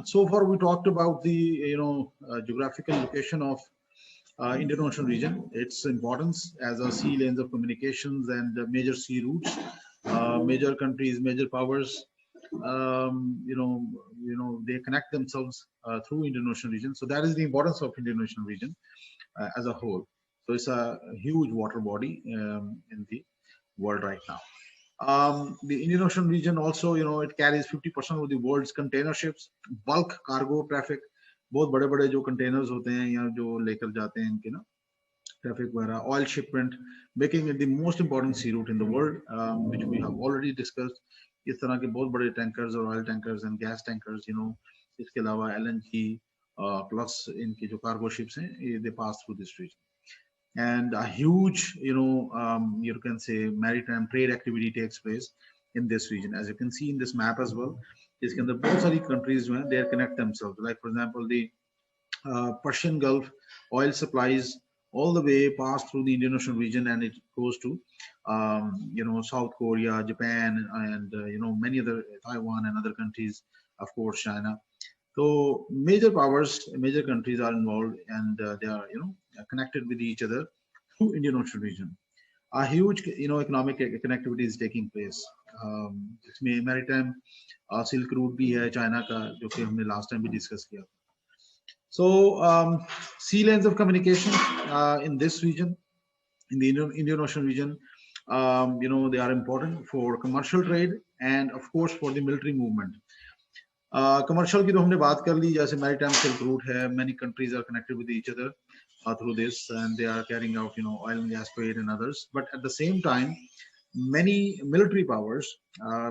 So far, we talked about the geographical location of Indian Ocean region, its importance as a sea lanes of communications and major sea routes, major countries, major powers. They connect themselves through Indian Ocean region. So that is the importance of Indian Ocean region as a whole. So it's a huge water body in the world right now. The Indian Ocean region also, it carries 50% of the world's container ships, bulk cargo traffic. बहुत बड़े बड़े जो containers होते हैं या जो लेकर जाते हैं इनके ना traffic वगैरह, oil shipment, making it the most important sea route in the world, which we have already discussed. इस तरह के बहुत बड़े tankers और oil tankers and gas tankers, इसके अलावा LNG plus इनके जो cargo ships हैं, they pass through this region. And a huge, you can say maritime trade activity takes place in this region, as you can see in this map as well. इसके अंदर बहुत सारी countries जो हैं, they connect themselves. Like for example, the Persian Gulf oil supplies all the way pass through the Indian Ocean region, and it goes to South Korea, Japan, and many other, Taiwan and other countries, of course China. So major powers, major countries are involved, and they are connected with each other through Indian Ocean region. A huge economic connectivity is taking place. इसमें maritime silk route भी है China का, जो कि हमने last time भी discuss किया. So sea lanes of communication in this region, in the Indian Ocean region, they are important for commercial trade and of course for the military movement. Commercial की तो हमने बात कर ली, जैसे maritime silk route है, many countries are connected with each other through this, and they are carrying out oil and gas trade and others. But at the same time, many military powers,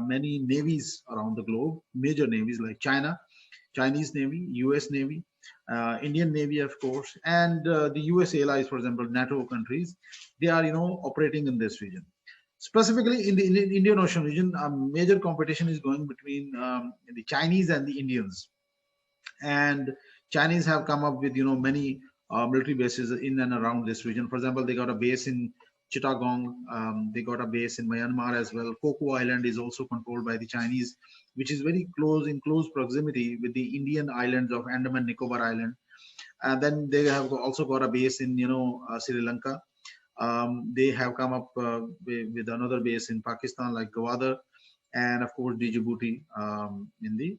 many navies around the globe, major navies like China, Chinese Navy, US Navy, Indian Navy, of course, and the US allies, for example, NATO countries, they are operating in this region. Specifically in the Indian Ocean region, a major competition is going between the Chinese and the Indians. And Chinese have come up with many military bases in and around this region. For example, they got a base in Chittagong, they got a base in Myanmar as well. Coco Island is also controlled by the Chinese, which is very close, in close proximity with the Indian islands of Andaman Nicobar Island. And then they have also got a base in Sri Lanka. They have come up with another base in Pakistan like Gwadar, and of course Djibouti in the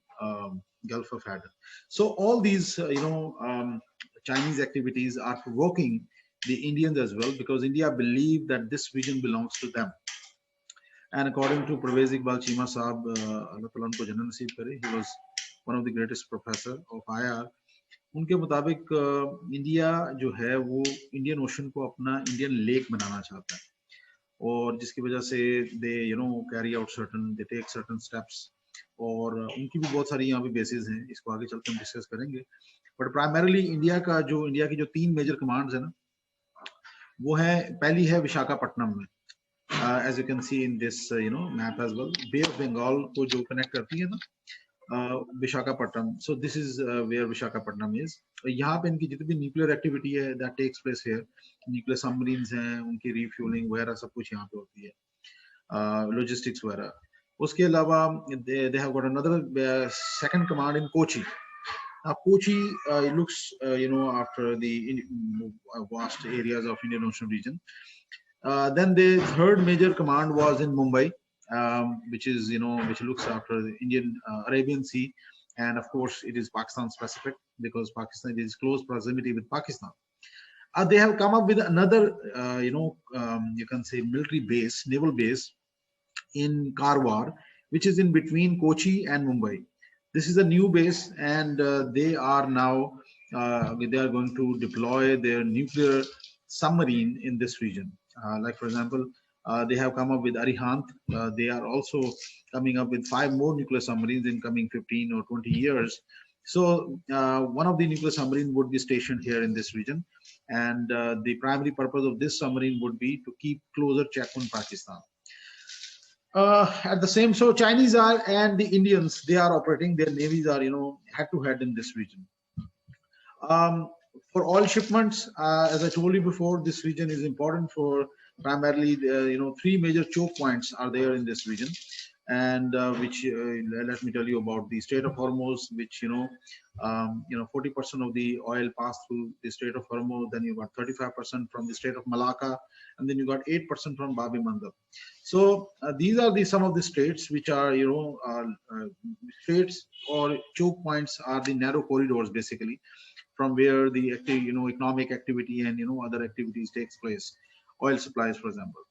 Gulf of Aden. So all these Chinese activities are provoking the Indians as well, because India believe that this region belongs to them. And according to Pervez Iqbal Cheema Saab, Allah Ta'ala unko jannat naseeb kare, he was one of the greatest professor of IR. उनके मुताबिक India जो है वो Indian ocean को अपना Indian lake बनाना चाहता है, और जिसकी वजह से they carry out certain, they take certain steps, और उनकी भी बहुत सारी यहाँ पे बेसिस हैं, इसको आगे चलकर हम डिस्कस करेंगे. बट प्राइमरीली इंडिया की जो 3 मेजर कमांड्स है ना, वो है, पहली है विशाखापट्टनम में, as you can see in this map as well, Bay of Bengal को जो कनेक्ट करती है ना, Visakhapatnam. So this is where Visakhapatnam is. यहाँ पे इनकी जितनी भी न्यूक्लियर एक्टिविटी है that takes place here, nuclear submarines हैं, उनकी रिफ्यूलिंग वगैरह सब कुछ यहाँ पे होती है, लॉजिस्टिक्स वगैरह. उसके अलावा they have got another second command in Kochi. Now Kochi looks after the vast areas of Indian Ocean region. Then the third major command was in Mumbai, which is which looks after the Indian Arabian Sea, and of course it is Pakistan specific because Pakistan is close proximity with Pakistan. They have come up with another you can say military base, naval base in Karwar, which is in between Kochi and Mumbai. This is a new base, and they are now they are going to deploy their nuclear submarine in this region. Like for example, they have come up with Arihant. They are also coming up with 5 more nuclear submarines in coming 15 or 20 years. So one of the nuclear submarines would be stationed here in this region, and the primary purpose of this submarine would be to keep closer check on Pakistan. At the same, so Chinese are and the Indians, they are operating, their navies are head to head in this region. For oil shipments, as I told you before, this region is important for primarily 3 major choke points are there in this region, and which let me tell you about the Strait of Hormuz, which 40% of the oil passed through the Strait of Hormuz. Then you got 35% from the Strait of Malacca, and then you got 8% from Bab el Mandab. So these are the some of the straits which are straits or choke points are the narrow corridors basically from where the economic activity and other activities takes place. Oil supplies, for example.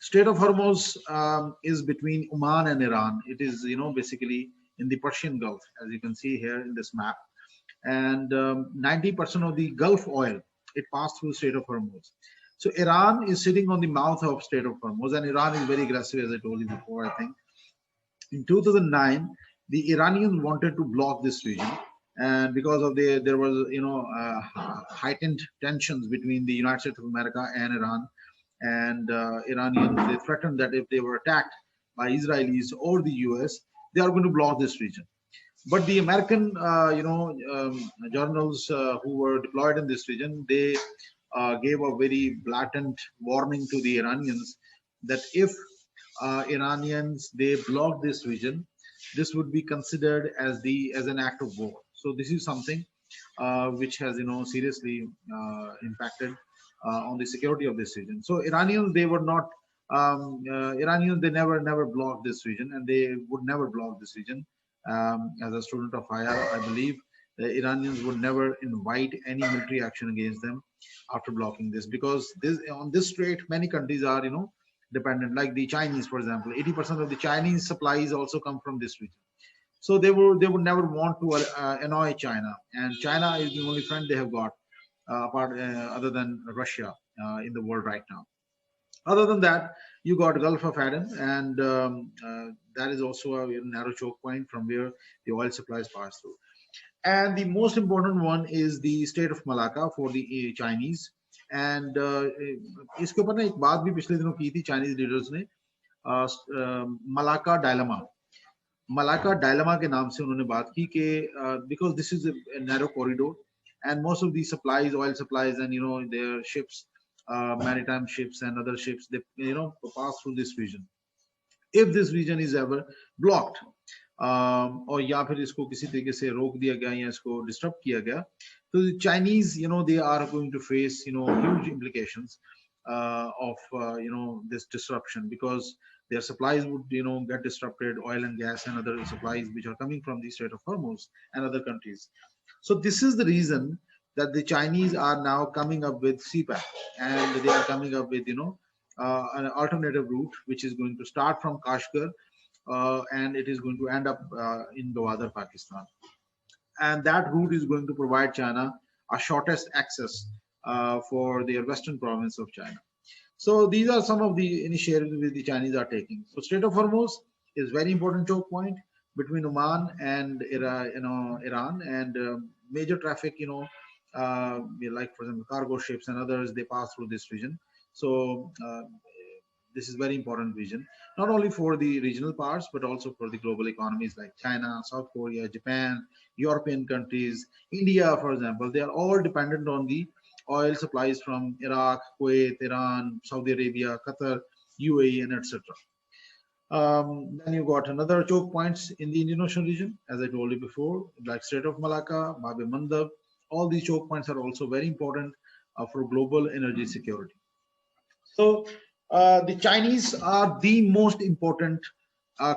Strait of Hormuz is between Oman and Iran. It is, basically in the Persian Gulf, as you can see here in this map. And 90% of the Gulf oil, it passed through Strait of Hormuz. So Iran is sitting on the mouth of Strait of Hormuz, and Iran is very aggressive, as I told you before, I think. In 2009, the Iranians wanted to block this region, and because of there was, heightened tensions between the United States of America and Iran. And Iranians, they threatened that if they were attacked by Israelis or the US, they are going to block this region. But the American, journals who were deployed in this region, they gave a very blatant warning to the Iranians that if Iranians, they block this region, this would be considered as an act of war. So this is something which has, seriously impacted on the security of this region. So Iranians, they were not Iranians, they never blocked this region, and they would never block this region. As a student of IR, I believe the Iranians would never invite any military action against them after blocking this, because on this strait many countries are dependent, like the Chinese, for example. 80% of the Chinese supplies also come from this region. So they would never want to annoy China, and China is the only friend they have got other than Russia in the world right now. Other than that, you got Gulf of Aden, and that is also a narrow choke point from where the oil supplies pass through. And the most important one is the Strait of Malacca for the Chinese. And इसके ऊपर ना एक बात भी पिछले दिनों की थी Chinese leaders ने, Malacca dilemma. Malacca dilemma के नाम से उन्होंने बात की कि because this is a narrow corridor, and most of these supplies, oil supplies, and their ships, maritime ships and other ships, they pass through this region. If this region is ever blocked, और या फिर इसको किसी तरीके से रोक दिया गया या इसको डिस्टर्ब किया गया, so the Chinese, they are going to face huge implications of this disruption, because their supplies would get disrupted, oil and gas and other supplies which are coming from the Strait of Hormuz and other countries. So this is the reason that the Chinese are now coming up with CPAC, and they are coming up with an alternative route which is going to start from Kashgar, and it is going to end up in Gwadar, Pakistan. And that route is going to provide China a shortest access for their western province of China. So these are some of the initiatives that the Chinese are taking. So Strait of Hormuz is very important choke point between Oman and Iran, and major traffic, like for example cargo ships and others, they pass through this region. So this is very important region, not only for the regional parts, but also for the global economies like China, South Korea, Japan, European countries, India, for example. They are all dependent on the oil supplies from Iraq, Kuwait, Iran, Saudi Arabia, Qatar, UAE, and etc. Then you got another choke points in the Indian Ocean region, as I told you before, like Strait of Malacca, Bab el Mandab. All these choke points are also very important for global energy security. So the Chinese are the most important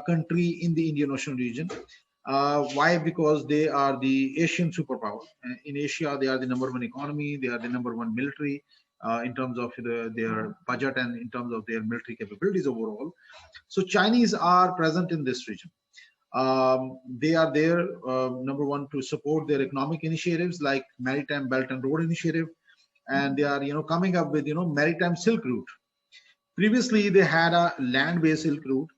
country in the Indian Ocean region. Why? Because they are the Asian superpower. In Asia, they are the #1 economy. They are the #1 military in terms of their budget and in terms of their military capabilities overall. So Chinese are present in this region. They are there, #1, to support their economic initiatives like Maritime Belt and Road Initiative, and they are coming up with Maritime Silk Route. Previously, they had a land-based Silk Route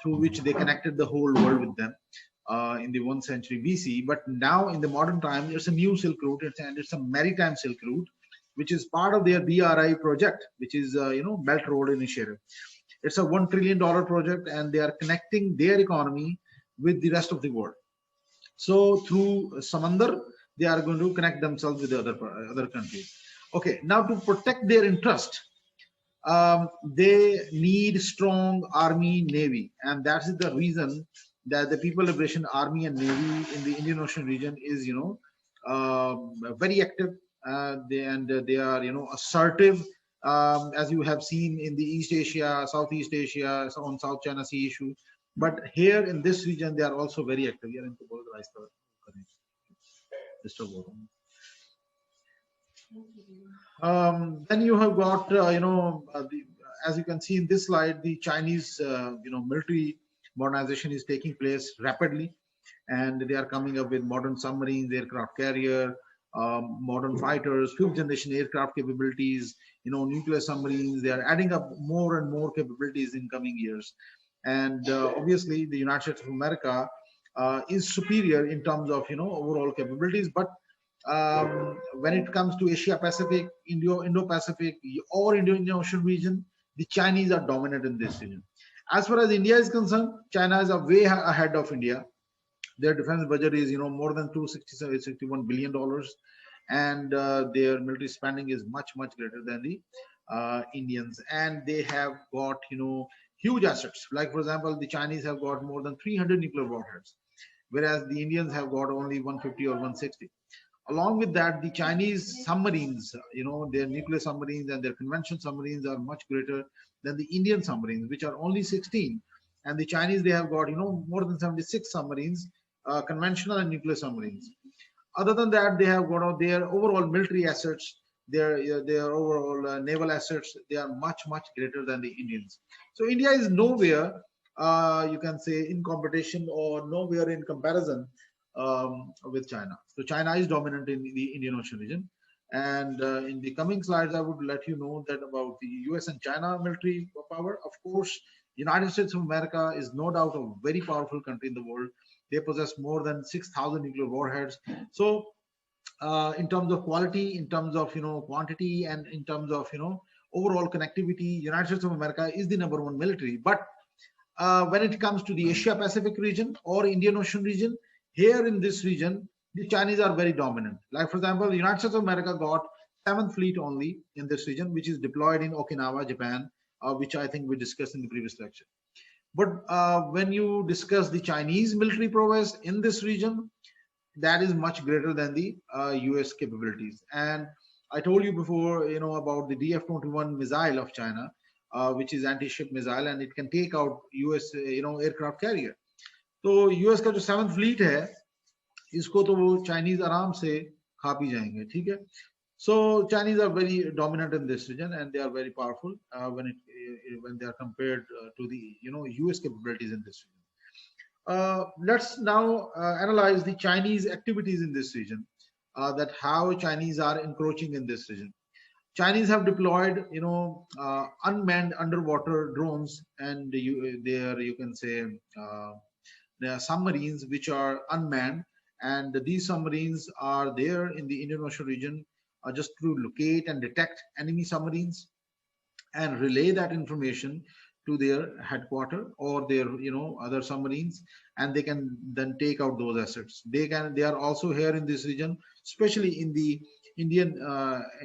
through which they connected the whole world with them in the 1st century BC. But now in the modern time, there's a new Silk Route, and it's a Maritime Silk Route, which is part of their BRI project, which is Belt Road Initiative. It's a $1 trillion project, and they are connecting their economy with the rest of the world. So through Samandar, they are going to connect themselves with the other countries. Okay, now to protect their interest, they need strong army, navy, and that's the reason that the People Liberation Army and Navy in the Indian Ocean region is, very active. They are, assertive, as you have seen in the East Asia, Southeast Asia, so on South China Sea issue. But here in this region, they are also very active. Then you have got, as you can see in this slide, the Chinese, military modernization is taking place rapidly, and they are coming up with modern submarines, aircraft carrier, modern fighters, fifth generation aircraft capabilities, nuclear submarines. They are adding up more and more capabilities in coming years. And obviously, the United States of America is superior in terms of, overall capabilities, but when it comes to Asia Pacific, Indo-Pacific, or Indian Ocean region, the Chinese are dominant in this region. As far as India is concerned, China is way ahead of India. Their defense budget is, more than $261 billion, and their military spending is much greater than the Indians. And they have got, huge assets. Like, for example, the Chinese have got more than 300 nuclear warheads, whereas the Indians have got only 150 or 160. Along with that, the Chinese submarines, their nuclear submarines and their conventional submarines are much greater than the Indian submarines, which are only 16. And the Chinese, they have got, more than 76 submarines, conventional and nuclear submarines. Other than that, they have got their overall military assets, their overall naval assets. They are much greater than the Indians. So India is nowhere, you can say, in competition or nowhere in comparison with China. So China is dominant in the Indian Ocean region. And in the coming slides, I would let you know that about the US and China military power. Of course, United States of America is no doubt a very powerful country in the world. They possess more than 6,000 nuclear warheads. So in terms of quality, in terms of, quantity, and in terms of, overall connectivity, United States of America is the #1 military. But when it comes to the Asia Pacific region or Indian Ocean region, here in this region, the Chinese are very dominant. Like, for example, the United States of America got 7th Fleet only in this region, which is deployed in Okinawa, Japan, which I think we discussed in the previous lecture. But when you discuss the Chinese military prowess in this region, that is much greater than the US capabilities. And I told you before, about the DF-21 missile of China, which is anti-ship missile, and it can take out US, aircraft carrier. तो US का जो 7th fleet है, इसको तो वो Chinese आराम से खा पी जाएंगे, ठीक है. So Chinese are very dominant in this region, and they are very powerful when they are compared to the US capabilities in this region. Let's now analyze the Chinese activities in this region, that how Chinese are encroaching in this region. Chinese have deployed unmanned underwater drones, and you can say there are submarines which are unmanned, and these submarines are there in the Indian Ocean region just to locate and detect enemy submarines and relay that information to their headquarters or their other submarines, and they can then take out those assets. They are also here in this region, especially in the Indian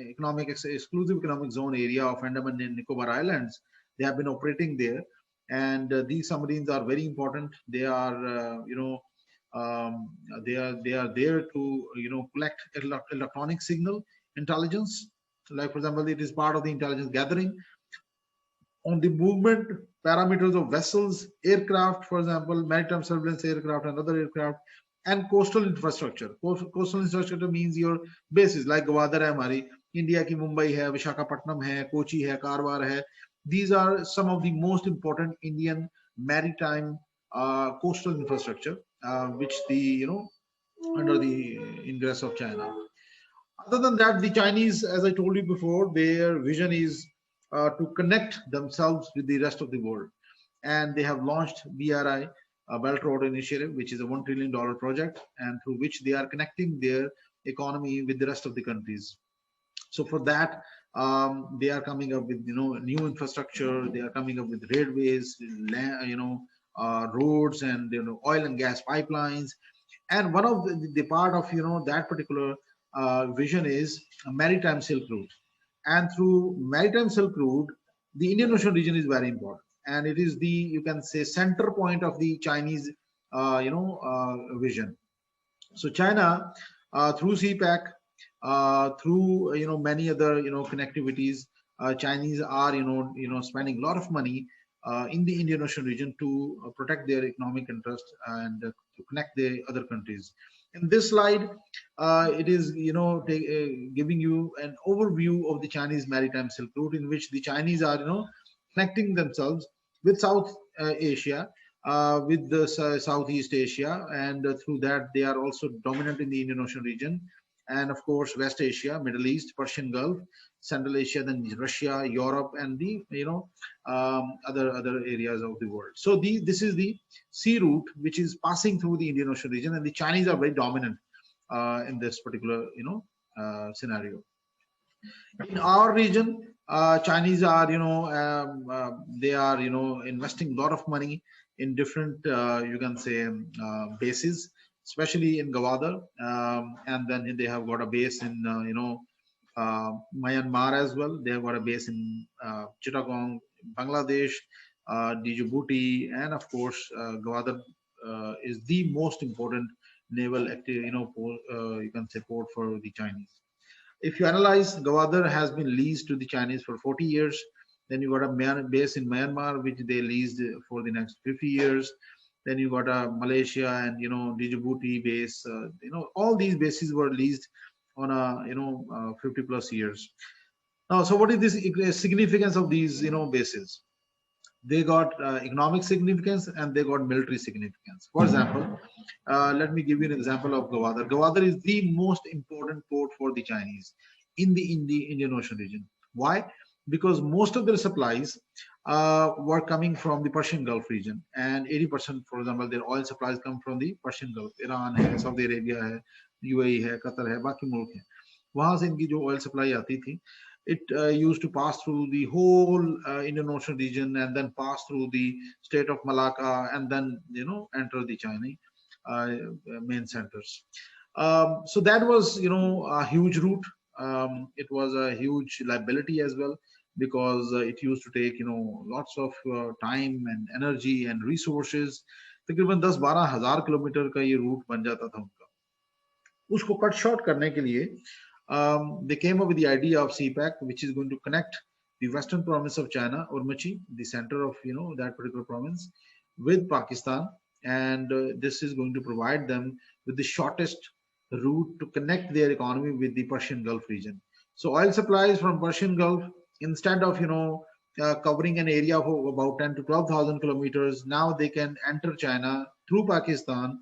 exclusive economic zone area of Andaman and Nicobar Islands. They have been operating there. And these submarines are very important. They are, they are there to, collect electronic signal intelligence. Like, for example, it is part of the intelligence gathering on the movement parameters of vessels, aircraft, for example, maritime surveillance aircraft and other aircraft, and coastal infrastructure. Coastal infrastructure means your bases, like Gwadar hai hamari, India ki Mumbai hai, Visakhapatnam hai, Kochi hai, Karwar hai. These are some of the most important Indian maritime coastal infrastructure, which the under the ingress of China. Other than that, the Chinese, as I told you before, their vision is to connect themselves with the rest of the world, and they have launched BRI, Belt Road Initiative, which is a $1 trillion project, and through which they are connecting their economy with the rest of the countries. So for that, they are coming up with new infrastructure. They are coming up with railways, roads, and oil and gas pipelines. And one of the part of that particular vision is a maritime Silk Route. And through maritime Silk Route, the Indian Ocean region is very important, and it is the, you can say, center point of the Chinese vision. So China, through CPAC, through many other connectivities, Chinese are spending a lot of money in the Indian Ocean region to protect their economic interest and to connect the other countries. In this slide, it is giving you an overview of the Chinese maritime Silk Route, in which the Chinese are connecting themselves with South Asia, with the Southeast Asia, and through that they are also dominant in the Indian Ocean region, and of course West Asia, Middle East, Persian Gulf, Central Asia, then Russia, Europe, and the other areas of the world. So this is the sea route which is passing through the Indian Ocean region, and the Chinese are very dominant in this particular scenario. In our region, Chinese are they are investing a lot of money in different you can say bases, especially in Gwadar, and then they have got a base in Myanmar as well. They have got a base in Chittagong, Bangladesh, Djibouti, and of course Gwadar is the most important naval active you can say port for the Chinese. If you analyze, Gwadar has been leased to the Chinese for 40 years. Then you got a base in Myanmar, which they leased for the next 50 years. Then you got a Malaysia and Djibouti base. All these bases were leased on a 50 plus years. Now, so what is this significance of these bases? They got economic significance and they got military significance. For example, let me give you an example of Gwadar. Gwadar is the most important port for the Chinese in the Indian Ocean region. Why? Because most of their supplies were coming from the Persian Gulf region, and 80%, for example, their oil supplies come from the Persian Gulf. Iran है, Saudi Arabia है, UAE है, Qatar है, बाकी मुल्क हैं. वहां से इनकी जो oil supply आती थी, it used to pass through the whole Indian Ocean region and then pass through the Strait of Malacca and then enter the Chinese main centers. So that was a huge route. It was a huge liability as well, because it used to take lots of time and energy and resources. तकरीबन 10-12 हजार kilometre का ये root बन जाता था उनका. उसको cut short करने के लिए they came up with the idea of CPAC, which is going to connect the western province of China, Urumqi, the center of that particular province, with Pakistan, and this is going to provide them with the shortest route to connect their economy with the Persian Gulf region. So oil supplies from Persian Gulf, instead of covering an area of about 10 to 12,000 kilometers, now they can enter China through Pakistan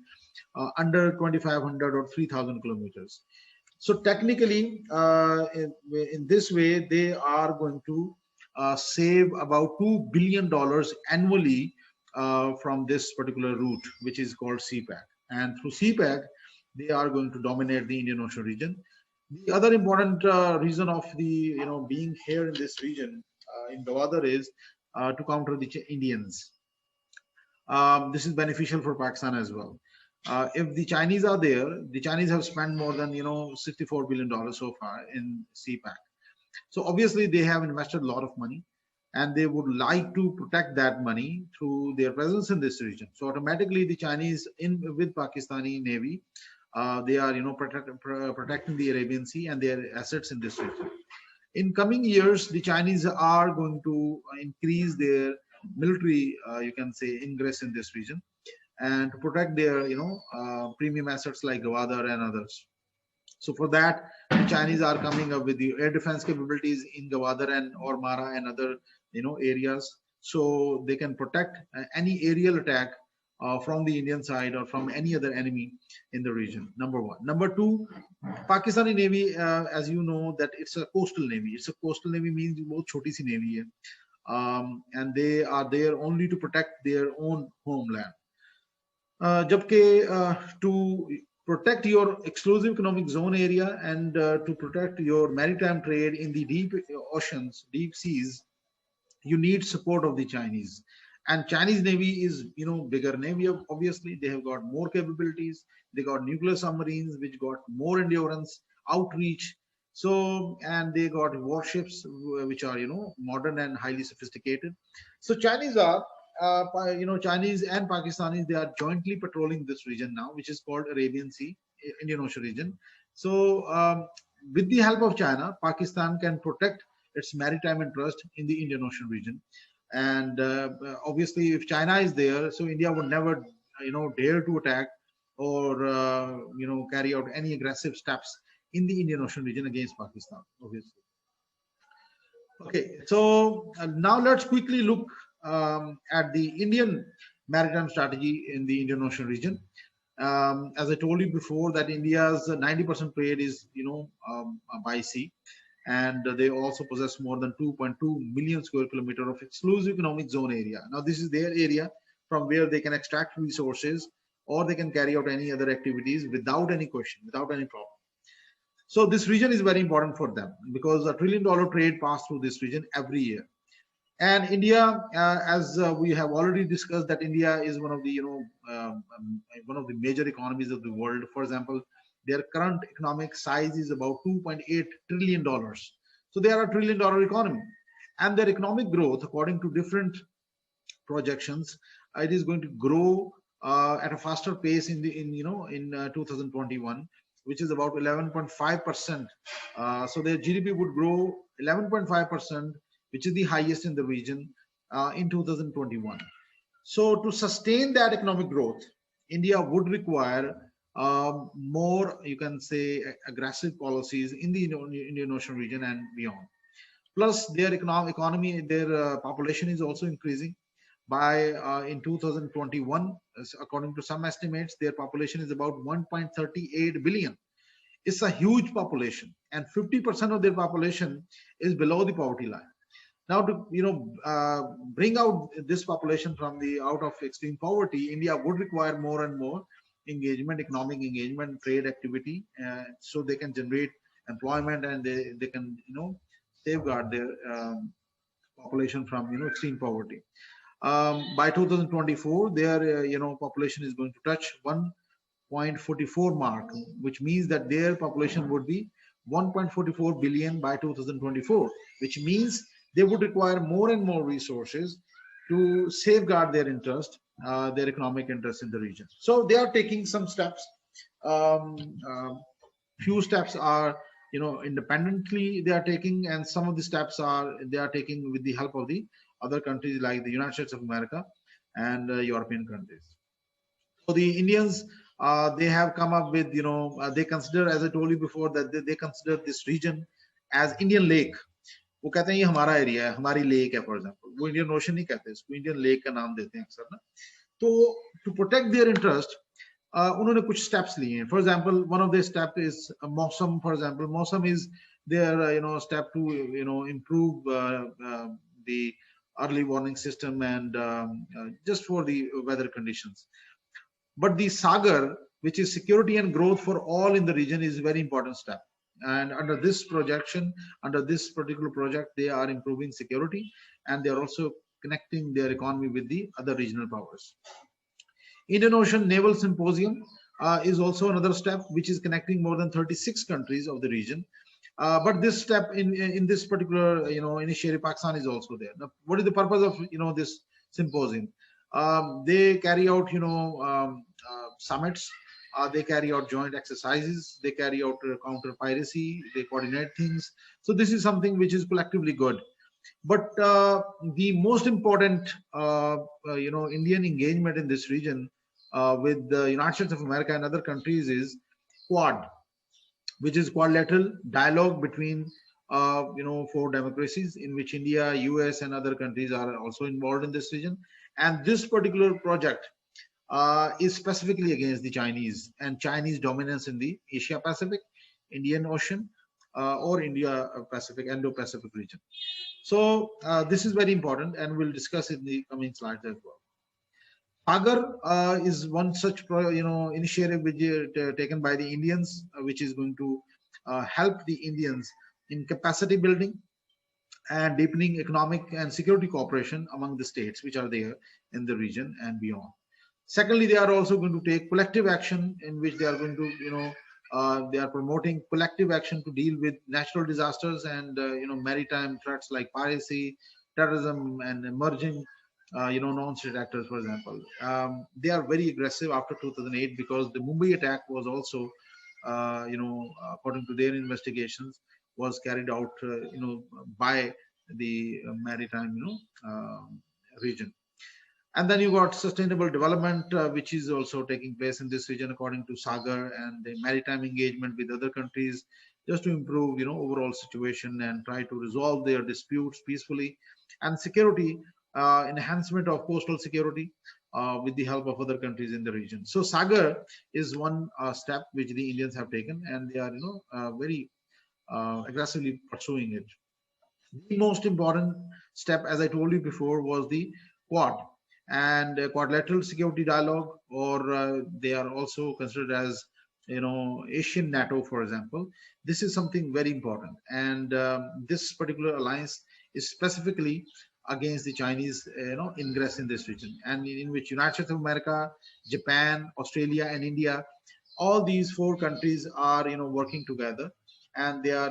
under 2,500 or 3,000 kilometers. So technically, in this way, they are going to save about $2 billion annually from this particular route, which is called CPAC. And through CPAC, they are going to dominate the Indian Ocean region. The other important reason of the being here in this region in Gwadar is to counter the Indians. This is beneficial for Pakistan as well. If the Chinese are there, the Chinese have spent more than $64 billion so far in CPAC. So obviously they have invested a lot of money, and they would like to protect that money through their presence in this region. So automatically the Chinese with Pakistani Navy, they are protecting the Arabian Sea and their assets in this region. In coming years, the Chinese are going to increase their military, you can say, ingress in this region, and to protect their premium assets like Gwadar and others. So for that, the Chinese are coming up with the air defense capabilities in Gwadar and Ormara and other areas, so they can protect any aerial attack from the Indian side or from any other enemy in the region. Number one. Number two, Pakistani Navy, as you know, that it's a coastal navy. It's a coastal navy means बहुत छोटी सी navy है, and they are there only to protect their own homeland. To protect your exclusive economic zone area and to protect your maritime trade in the deep oceans, deep seas, you need support of the Chinese. And Chinese Navy is, bigger Navy. Obviously, they have got more capabilities. They got nuclear submarines, which got more endurance, outreach. So, and they got warships which are, modern and highly sophisticated. So Chinese are, Chinese and Pakistanis, they are jointly patrolling this region now, which is called Arabian Sea, Indian Ocean region. So with the help of China, Pakistan can protect its maritime interest in the Indian Ocean region. And obviously, if China is there, so India would never, dare to attack or, carry out any aggressive steps in the Indian Ocean region against Pakistan, obviously. Okay, so now let's quickly look at the Indian maritime strategy in the Indian Ocean region. As I told you before, that India's 90% trade is, by sea, and they also possess more than 2.2 million square kilometer of exclusive economic zone area. Now, this is their area from where they can extract resources or they can carry out any other activities without any question, without any problem. So this region is very important for them because $1 trillion trade passes through this region every year. And India, as we have already discussed, that India is one of the, one of the major economies of the world. For example, their current economic size is about $2.8 trillion. So they are $1 trillion economy, and their economic growth, according to different projections, it is going to grow at a faster pace in 2021, which is about 11.5%. So their GDP would grow 11.5%, which is the highest in the region in 2021. So to sustain that economic growth, India would require more, you can say, aggressive policies in the Indian Ocean region and beyond. Plus, their economy, their population is also increasing. By in 2021, according to some estimates, their population is about 1.38 billion. It's a huge population, and 50% of their population is below the poverty line. Now, to bring out this population from the out of extreme poverty, India would require more and more engagement, economic engagement, trade activity, so they can generate employment and they can safeguard their population from extreme poverty. By 2024, their population is going to touch 1.44 mark, which means that their population would be 1.44 billion by 2024, which means they would require more and more resources to safeguard their interest, their economic interest in the region. So they are taking some steps. Few steps are independently they are taking, and some of the steps they are taking with the help of the other countries like the United States of America and European countries. So the Indians, they have come up with, they consider, as I told you before, that they consider this region as Indian lake. वो कहते हैं ये हमारा area है, हमारी lake है, for example. वो Indian ocean नहीं कहते, इसको इंडियन लेक का नाम देते हैं अक्सर ना. तो टू प्रोटेक्ट देयर इंटरेस्ट उन्होंने कुछ स्टेप्स लिए हैं. For example, one of the step is मौसम. फॉर एग्जांपल, मौसम is their step to improve the early warning system and just for the weather conditions. But the Sagar, which is security and growth for all in the region, is a very important step. And under this projection, under this particular project, they are improving security and they are also connecting their economy with the other regional powers. Indian Ocean Naval Symposium is also another step which is connecting more than 36 countries of the region. But this step in this particular initiative, Pakistan is also there. Now, what is the purpose of this symposium? They carry out summits. They carry out joint exercises, they carry out counter piracy, they coordinate things. So this is something which is collectively good. But the most important, Indian engagement in this region with the United States of America and other countries is Quad, which is quadrilateral dialogue between, 4 democracies, in which India, US, and other countries are also involved in this region. And this particular project is specifically against the Chinese and Chinese dominance in the Asia Pacific, Indian Ocean, or India Pacific, Indo-Pacfic region. So this is very important, and we'll discuss in the coming slides as well. Sagar is one such initiative which is taken by the Indians, which is going to help the Indians in capacity building and deepening economic and security cooperation among the states which are there in the region and beyond. Secondly, they are also going to take collective action in which they are going to, They are promoting collective action to deal with natural disasters and maritime threats like piracy, terrorism, and emerging non-state actors, for example. They are very aggressive after 2008 because the Mumbai attack was also, according to their investigations, was carried out, by the maritime, region. And then you got sustainable development, which is also taking place in this region, according to Sagar, and the maritime engagement with other countries, just to improve, overall situation and try to resolve their disputes peacefully. And security, enhancement of coastal security with the help of other countries in the region. So Sagar is one step which the Indians have taken, and they are, very aggressively pursuing it. The most important step, as I told you before, was the Quad and Quadrilateral Security Dialogue, or they are also considered as, Asian NATO, for example. This is something very important, and this particular alliance is specifically against the Chinese, ingress in this region, and in which United States of America, Japan, Australia, and India, all these four countries are, working together, and they are,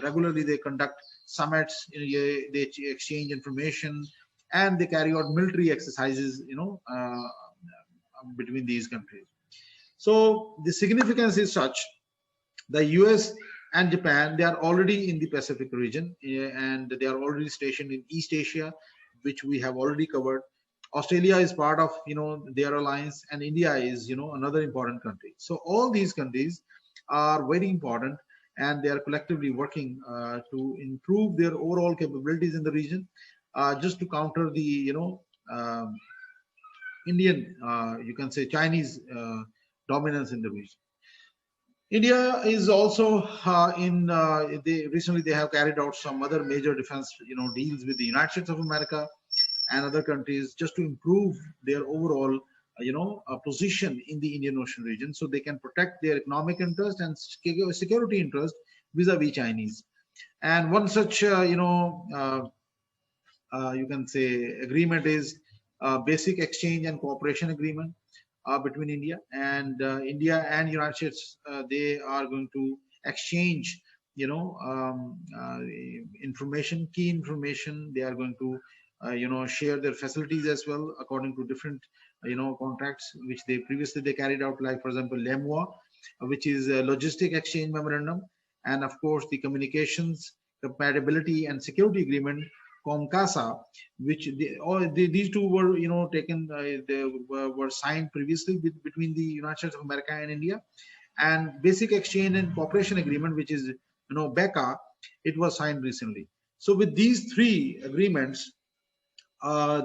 regularly they conduct summits, they exchange information, and they carry out military exercises, between these countries. So the significance is such: the US and Japan, they are already in the Pacific region, and they are already stationed in East Asia, which we have already covered. Australia is part of, their alliance, and India is, another important country. So all these countries are very important, and they are collectively working to improve their overall capabilities in the region, just to counter the, Indian, you can say Chinese dominance in the region. India is also recently they have carried out some other major defense, deals with the United States of America and other countries, just to improve their overall, position in the Indian Ocean region, so they can protect their economic interest and security interest vis-a-vis Chinese. And one such, you can say agreement is Basic Exchange and Cooperation Agreement between India and United States. They are going to exchange, information, key information. They are going to, share their facilities as well, according to different, contracts which they previously carried out, like for example Lemo, which is a Logistic Exchange Memorandum, and of course the Communications Compatibility and Security Agreement, Comcasa, which these two were, taken, they were signed previously between the United States of America and India. And Basic Exchange and Cooperation Agreement, which is, BECA, it was signed recently. So with these three agreements,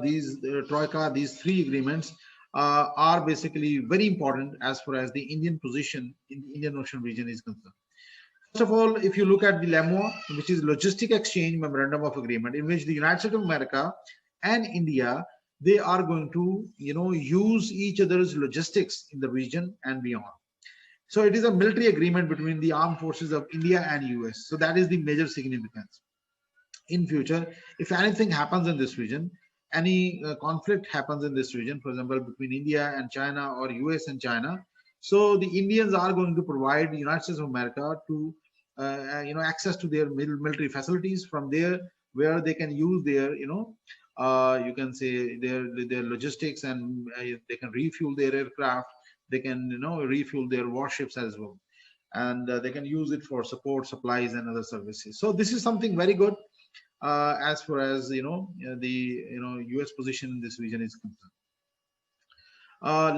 these three agreements are basically very important as far as the Indian position in the Indian Ocean region is concerned. First of all, if you look at the LEMO, which is Logistic Exchange Memorandum of Agreement, in which the United States of America and India, they are going to, use each other's logistics in the region and beyond. So it is a military agreement between the armed forces of India and US. So that is the major significance. In future, if anything happens in this region, any conflict happens in this region, for example, between India and China or US and China, so the Indians are going to provide the United States of America to, access to their military facilities from there, where they can use their, you can say their logistics, and they can refuel their aircraft. They can, refuel their warships as well, and they can use it for support, supplies, and other services. So this is something very good as far as the US position in this region is concerned.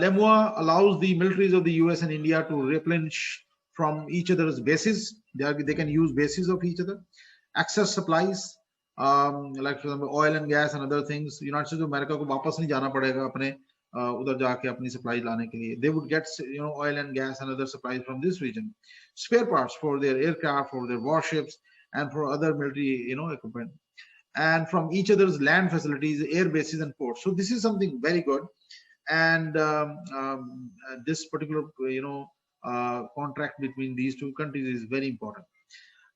LEMOA allows the militaries of the US and India to replenish from each other's bases. They can use bases of each other, access supplies, like for example oil and gas and other things. United States of America को वापस नहीं जाना पड़ेगा अपने उधर जाके अपनी supplies लाने के लिए. They would get, oil and gas and other supplies from this region, spare parts for their aircraft, for their warships, and for other military, equipment, and from each other's land facilities, air bases, and ports. So this is something very good. And this particular, contract between these two countries is very important.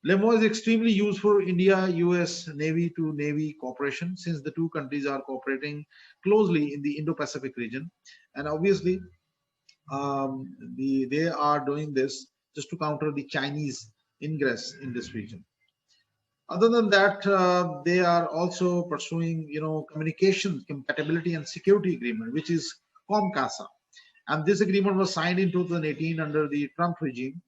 LEMO is extremely useful for India-US Navy-to-Navy cooperation, since the two countries are cooperating closely in the Indo-Pacific region. And obviously, they are doing this just to counter the Chinese ingress in this region. Other than that, they are also pursuing, communication compatibility and security agreement, which is Comcasa. And this agreement was signed in 2018 under the Trump regime.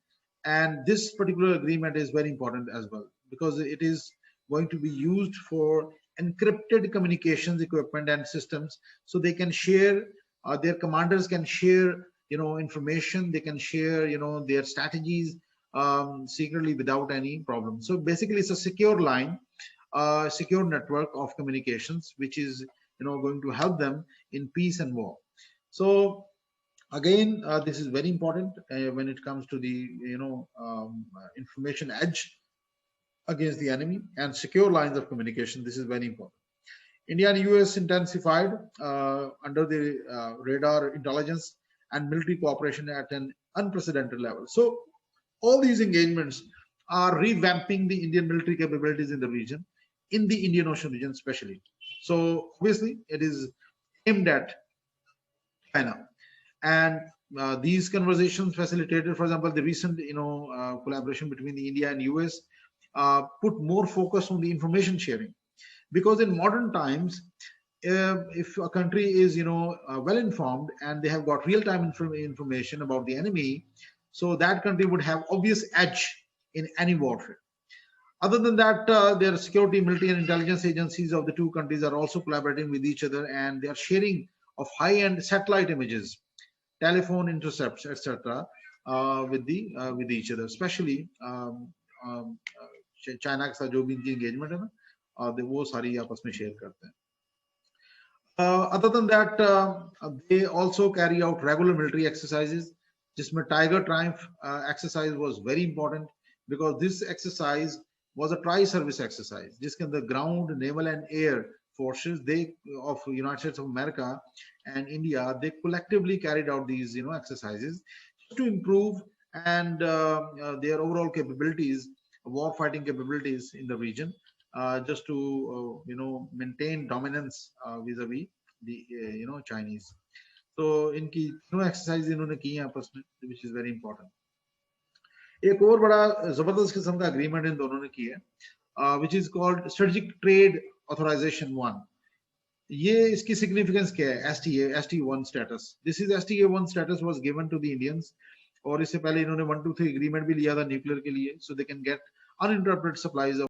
And this particular agreement is very important as well, because it is going to be used for encrypted communications equipment and systems, so they can share, their commanders can share, information, they can share, their strategies secretly without any problem. So basically, it's a secure line, secure network of communications, which is, going to help them in peace and war. So again, this is very important when it comes to the, information edge against the enemy and secure lines of communication. This is very important. India and US intensified under the radar intelligence and military cooperation at an unprecedented level. So all these engagements are revamping the Indian military capabilities in the region, in the Indian Ocean region especially. So obviously it is aimed at China. And these conversations facilitated, for example, the recent collaboration between the India and US put more focus on the information sharing, because in modern times, if a country is well informed and they have got real-time information about the enemy, so that country would have obvious edge in any warfare. Other than that, their security, military, and intelligence agencies of the two countries are also collaborating with each other, and they are sharing of high-end satellite images, telephone intercepts, etc., with each other. Especially China के साथ जो भी इनकी engagement है ना, वो सारी आपस में share करते हैं. Other than that, they also carry out regular military exercises. जिसमें Tiger Triumph exercise was very important, because this exercise was a tri-service exercise, जिसके अंदर ground, naval, and air forces of United States of America and India, they collectively carried out these exercises to improve and their overall capabilities, war fighting capabilities in the region, just to maintain dominance vis-a-vis the Chinese. So इनकी exercise इन्होंने की हैं आपस में, which is very important. एक और बड़ा जबरदस्त किस्म का agreement इन दोनों ने की है, which is called Strategic Trade Authorization 1. ये इसकी significance क्या है? STA1 status. This is STA1 status was given to the Indians, और इससे पहले इन्होंने 123 agreement भी लिया था nuclear के लिए, so they can get uninterrupted supplies of